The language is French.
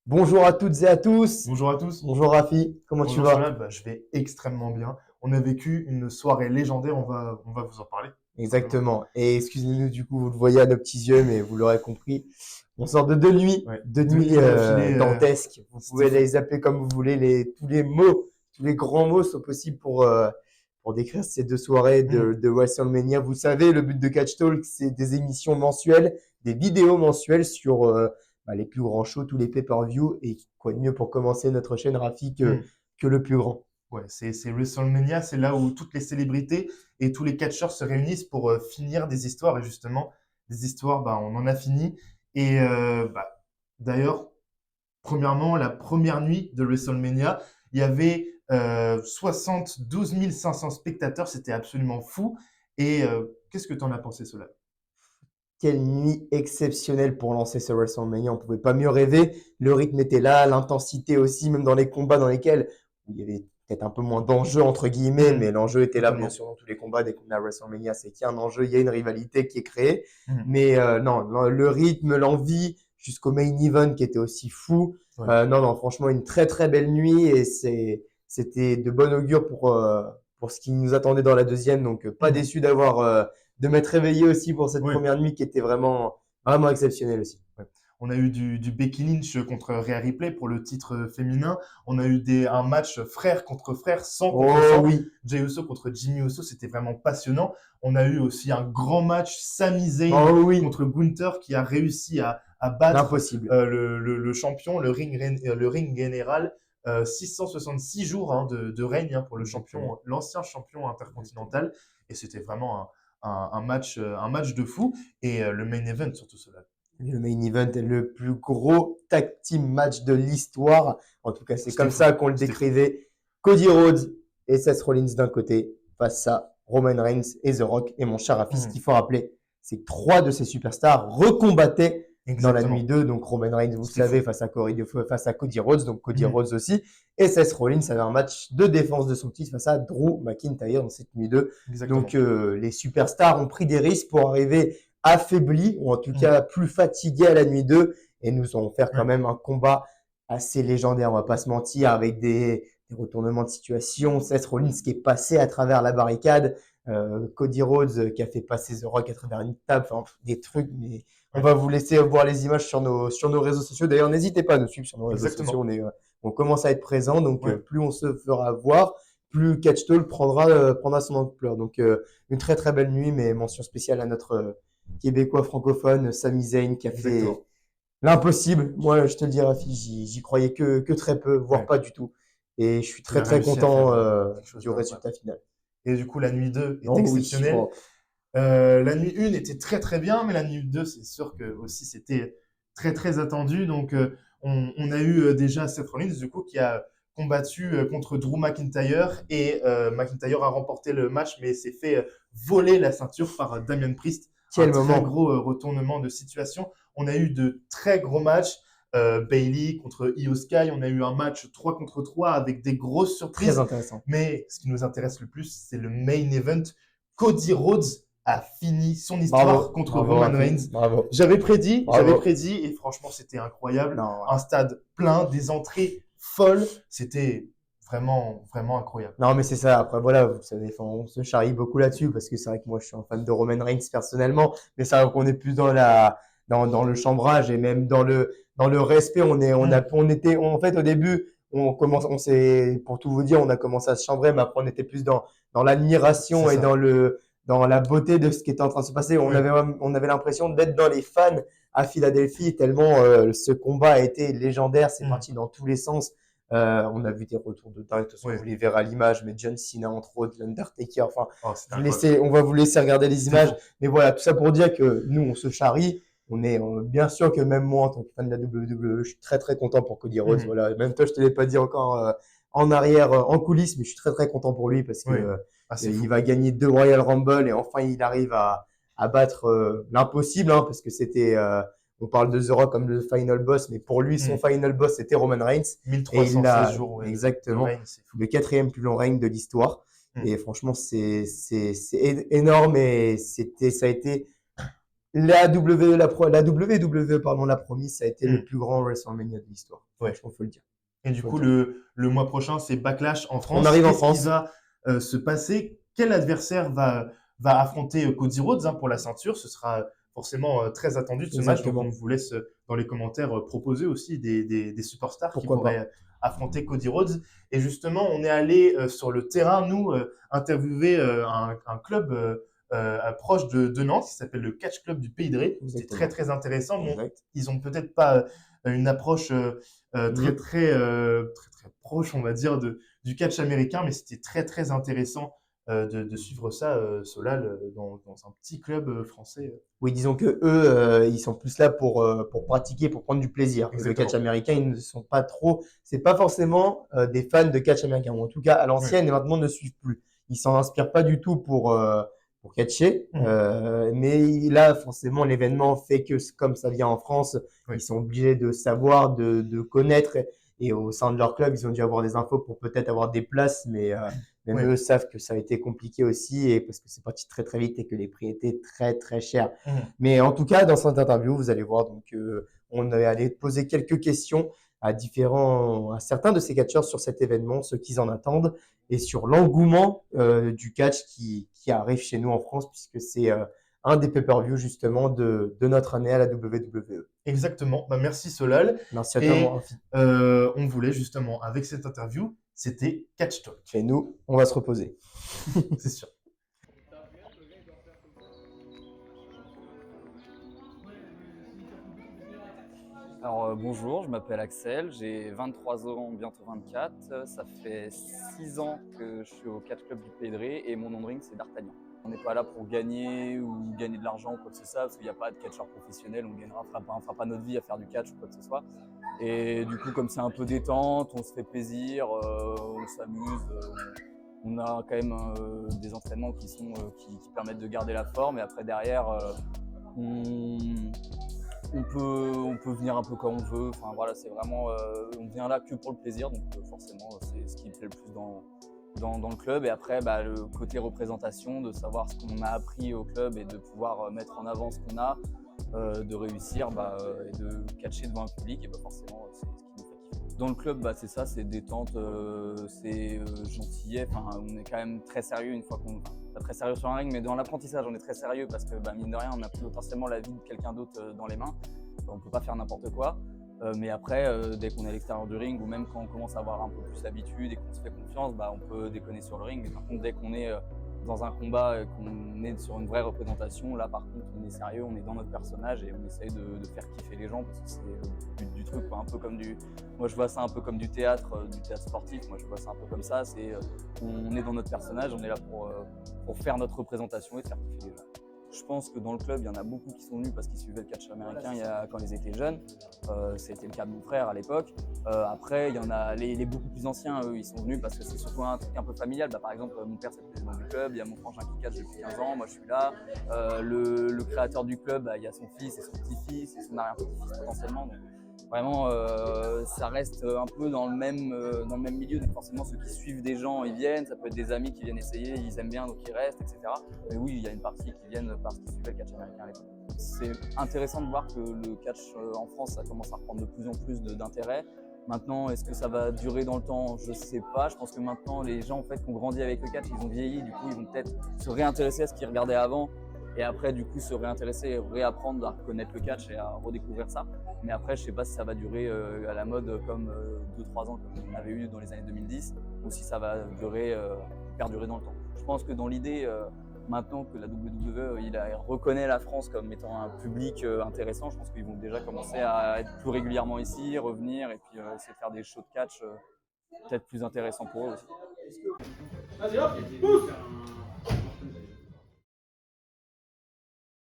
Bonjour à toutes et à tous. Bonjour à tous. Bonjour Rafi, comment tu Bonjour vas? Solal, je vais extrêmement bien. On a vécu une soirée légendaire, on va vous en parler, tout simplement. Exactement. Et excusez-nous du coup, vous le voyez à nos petits yeux, mais vous l'aurez compris. On sort de Ouais, deux deux nuits nuits d'affilée, dantesques. Vous c'était pouvez fou. les appeler comme vous voulez. Tous les mots, tous les grands mots sont possibles pour décrire ces deux soirées Mm. de WrestleMania. Vous savez, le but de Catch Talk, c'est des émissions mensuelles, des vidéos mensuelles sur les plus grands shows, tous les pay-per-view. Et quoi de mieux pour commencer notre chaîne, Rafi, Mm. que le plus grand. Ouais, c'est WrestleMania, c'est là où toutes les célébrités et tous les catcheurs se réunissent pour finir des histoires. Et justement, des histoires, on en a fini. Et d'ailleurs, premièrement, la première nuit de WrestleMania, il y avait 72 500 spectateurs, c'était absolument fou. Et qu'est-ce que tu en as pensé, cela? Quelle nuit exceptionnelle pour lancer ce WrestleMania. On pouvait pas mieux rêver. Le rythme était là, l'intensité aussi, même dans les combats dans lesquels il y avait peut-être un peu moins d'enjeu entre guillemets, mais l'enjeu était là bien Totalement. sûr dans tous les combats. Dès qu'on a WrestleMania, c'est qu'il y a un enjeu, il y a une rivalité qui est créée. Mhm. Mais non, le rythme, l'envie, jusqu'au main event qui était aussi fou. Ouais. Non, franchement, une très très belle nuit et c'était de bon augure pour ce qui nous attendait dans la deuxième. Donc pas Mhm. déçu de m'être réveillé aussi pour cette Ouais. première nuit qui était vraiment exceptionnelle aussi. Ouais. On a eu du Becky Lynch contre Rhea Ripley pour le titre féminin. On a eu un match frère contre frère, sang contre Oh sang. oui, Jey Uso contre Jimmy Uso, c'était vraiment passionnant. On a eu aussi un grand match Sami Zayn oh oui, contre Gunther qui a réussi à battre l'impossible. le champion, le ring général. 666 jours de règne pour le Exactement. champion, l'ancien champion Exactement. intercontinental. Et c'était vraiment un match de fou. Et le main event, surtout cela. Et le main event est le plus gros tag team match de l'histoire. En tout cas, c'est C'était comme fou. ça qu'on le C'était fou. décrivait. Cody Rhodes et Seth Rollins d'un côté, face à Roman Reigns et The Rock. Et mon cher Rafi, ce Mhm. qu'il faut rappeler, c'est que trois de ces superstars recombattaient dans la nuit Exactement. 2. Donc Roman Reigns, vous le C'était savez, fou. face à Cody Rhodes, donc Cody Mhm. Rhodes aussi. Et Seth Rollins avait un match de défense de son titre face à Drew McIntyre dans cette nuit 2. Donc Exactement. les superstars ont pris des risques pour arriver affaiblis ou en tout Mhm. cas plus fatigués à la nuit 2 et nous ont offert quand Ouais. même un combat assez légendaire, on va pas se mentir, avec des retournements de situation. Seth Rollins qui est passé à travers la barricade, Cody Rhodes qui a fait passer The Rock à travers une table, enfin, des trucs, mais on Ouais. va vous laisser voir les images sur nos réseaux sociaux. D'ailleurs, n'hésitez pas à nous suivre sur nos réseaux sociaux. Exactement. On commence à être présent, donc Ouais. plus on se fera voir, plus Catch Talk prendra son ampleur. Donc une très très belle nuit, mais mention spéciale à notre québécois francophone Sami Zayn qui a fait Exactement. l'impossible. Moi, je te le dis, Rafi, j'y croyais que très peu, voire Ouais. pas du tout. Et je suis Il très a très réussi à faire content quelque chose du d'incroyable. résultat final. Et du coup, la nuit 2 est Oh oui, exceptionnelle. oh, La nuit 1 était très très bien, mais la nuit 2, c'est sûr que aussi c'était très très attendu. Donc, on a eu déjà Seth Rollins, du coup, qui a combattu contre Drew McIntyre et McIntyre a remporté le match, mais s'est fait voler la ceinture par Damian Priest. Un quel très moment. gros retournement de situation. On a eu de très gros matchs. Bailey contre Io Sky, on a eu un match 3 contre 3 avec des grosses Très surprises. intéressant. Mais ce qui nous intéresse le plus, c'est le main event. Cody Rhodes a fini son histoire Bravo, contre bravo Roman Rafi, Reigns. bravo, J'avais bravo. prédit, et franchement, c'était incroyable. Non, Un ouais. stade plein, des entrées folles. C'était vraiment, vraiment incroyable. Non, mais c'est ça. Après, voilà, vous savez, enfin, on se charrie beaucoup là-dessus parce que c'est vrai que moi, je suis un fan de Roman Reigns personnellement, mais c'est vrai qu'on est plus dans le chambrage et même dans le respect. Mm, En fait, au début, pour tout vous dire, on a commencé à se chambrer, mais après, on était plus dans c'est l'admiration et ça. dans la beauté de ce qui était en train de se passer. Oui. On avait l'impression d'être dans les fans à Philadelphie tellement ce combat a été légendaire. C'est Mm, parti dans tous les sens. On a vu des retours de dingue. De toute façon, oui. vous les verrez à l'image, mais John Cena, entre autres, l'Undertaker. Enfin, Oh, c'était incroyable. on va vous laisser regarder les C'était images. fou. Mais voilà, tout ça pour dire que nous, on se charrie. Bien sûr que même moi, en tant que fan de la WWE, je suis très, très content pour Cody Rhodes. Mhm. Voilà. Même toi, je te l'ai pas dit encore en arrière, en coulisses, mais je suis très, très content pour lui parce que Oui. Ah, c'est il fou. va gagner 2 Royal Rumble et enfin, il arrive à battre l'impossible, hein, parce que on parle de The Rock comme le final boss, mais pour lui, son Mm. final boss, c'était Roman Reigns. Et il 1316 l'a jours ouais, de exactement règne, c'est fou. le quatrième plus long règne de l'histoire. Mm. Et franchement, c'est énorme et ça a été La WWE, pardon, l'a promis, ça a été le plus grand WrestleMania de l'histoire. Ouais. Franchement, faut le dire. Et du coup, le mois prochain, c'est Backlash en France. On arrive en Qu'est-ce France. qui va se passer? Quel adversaire va affronter Cody Rhodes pour la ceinture? Ce sera forcément très attendu de ce match. Donc, Exactement. on vous laisse dans les commentaires proposer aussi des superstars qui Pourquoi pas. pourraient affronter Cody Rhodes. Et justement, on est allé sur le terrain, nous, interviewer un club proche de Nantes qui s'appelle le Catch Club du Pays de Ré. C'était Exactement. très, très intéressant. Bon, Exact. ils ont peut-être pas une approche très, très proche, on va dire, du catch américain, mais c'était très, très intéressant de suivre ça, Solal, dans un petit club français. Oui, disons que eux, ils sont plus là pour pratiquer, pour prendre du plaisir. Le catch américain, ils ne sont pas trop. C'est pas forcément des fans de catch américain, ou en tout cas à l'ancienne et maintenant ne suivent plus. Ils s'en inspirent pas du tout pour catcher. Mais là, forcément, l'événement fait que comme ça vient en France, ils sont obligés de savoir, de connaître. Et au sein de leur club, ils ont dû avoir des infos pour peut-être avoir des places, mais même eux savent que ça a été compliqué aussi et parce que c'est parti très très vite et que les prix étaient très très chers. Mais en tout cas, dans cette interview, vous allez voir, donc on est allé poser quelques questions à certains de ces catcheurs sur cet événement, ce qu'ils en attendent et sur l'engouement du catch qui arrive chez nous en France puisque c'est un des pay-per-view justement de notre année à la WWE. Exactement. Bah, merci Solal. Merci à toi, mon Rafi. On voulait justement, avec cette interview, c'était Catch Talk. Et nous, on va se reposer. C'est sûr. Alors bonjour, je m'appelle Axel, j'ai 23 ans, bientôt 24. Ça fait 6 ans que je suis au Catch Club du Pays de Ré et mon nom de ring c'est D'Artagnan. On n'est pas là pour gagner ou gagner de l'argent ou quoi que ce soit, parce qu'il n'y a pas de catcheur professionnel, on ne fera pas notre vie à faire du catch ou quoi que ce soit. Et du coup, comme c'est un peu détente, on se fait plaisir, on s'amuse, on a quand même des entraînements qui permettent de garder la forme et après derrière, on peut venir un peu quand on veut. Enfin voilà, c'est vraiment, on vient là que pour le plaisir, donc forcément c'est ce qui me plaît le plus dans le club. Et après, le côté représentation, de savoir ce qu'on a appris au club et de pouvoir mettre en avant ce qu'on a, de réussir et de catcher devant un public, et forcément c'est ce qui nous fait kiffer. Dans le club, c'est ça, c'est détente, c'est gentillet. Enfin, on est quand même très sérieux une fois qu'on pas très sérieux sur un ring, mais dans l'apprentissage, on est très sérieux parce que mine de rien, on a potentiellement la vie de quelqu'un d'autre dans les mains. On ne peut pas faire n'importe quoi. Mais après, dès qu'on est à l'extérieur du ring ou même quand on commence à avoir un peu plus l'habitude et qu'on se fait confiance, on peut déconner sur le ring. Mais par contre, dès qu'on est dans un combat et qu'on est sur une vraie représentation, là par contre, on est sérieux, on est dans notre personnage et on essaye de faire kiffer les gens parce que c'est le but du truc, quoi. Un peu comme moi je vois ça un peu comme du théâtre sportif. Moi je vois ça un peu comme ça. On est dans notre personnage, on est là pour faire notre représentation et faire kiffer les gens. Je pense que dans le club, il y en a beaucoup qui sont venus parce qu'ils suivaient le catch américain quand ils étaient jeunes. C'était le cas de mon frère à l'époque. Après, il y en a les beaucoup plus anciens, eux, ils sont venus parce que c'est surtout un truc un peu familial. Par exemple, mon père, c'est le président du club. Il y a mon frangin qui catch depuis 15 ans. Moi, je suis là. Le créateur du club, il y a son fils et son petit-fils et son arrière-petit-fils potentiellement. Donc, vraiment, ça reste un peu dans le même milieu. Donc forcément, ceux qui suivent des gens, ils viennent. Ça peut être des amis qui viennent essayer, ils aiment bien, donc ils restent, etc. Mais oui, il y a une partie qui viennent parce qu'ils suivaient le catch américain à l'époque. C'est intéressant de voir que le catch en France, ça commence à reprendre de plus en plus d'intérêt. Maintenant, est-ce que ça va durer dans le temps? Je sais pas. Je pense que maintenant, les gens en fait, qui ont grandi avec le catch, ils ont vieilli. Du coup, ils vont peut-être se réintéresser à ce qu'ils regardaient avant. Et après, du coup, se réintéresser, réapprendre à reconnaître le catch et à redécouvrir ça. Mais après, je ne sais pas si ça va durer à la mode comme 2-3 ans comme on avait eu dans les années 2010 ou si ça va perdurer dans le temps. Je pense que dans l'idée, maintenant que la WWE reconnaît la France comme étant un public intéressant, je pense qu'ils vont déjà commencer à être plus régulièrement ici, revenir et puis essayer de faire des shows de catch peut-être plus intéressants pour eux aussi. Vas-y hop, pousse.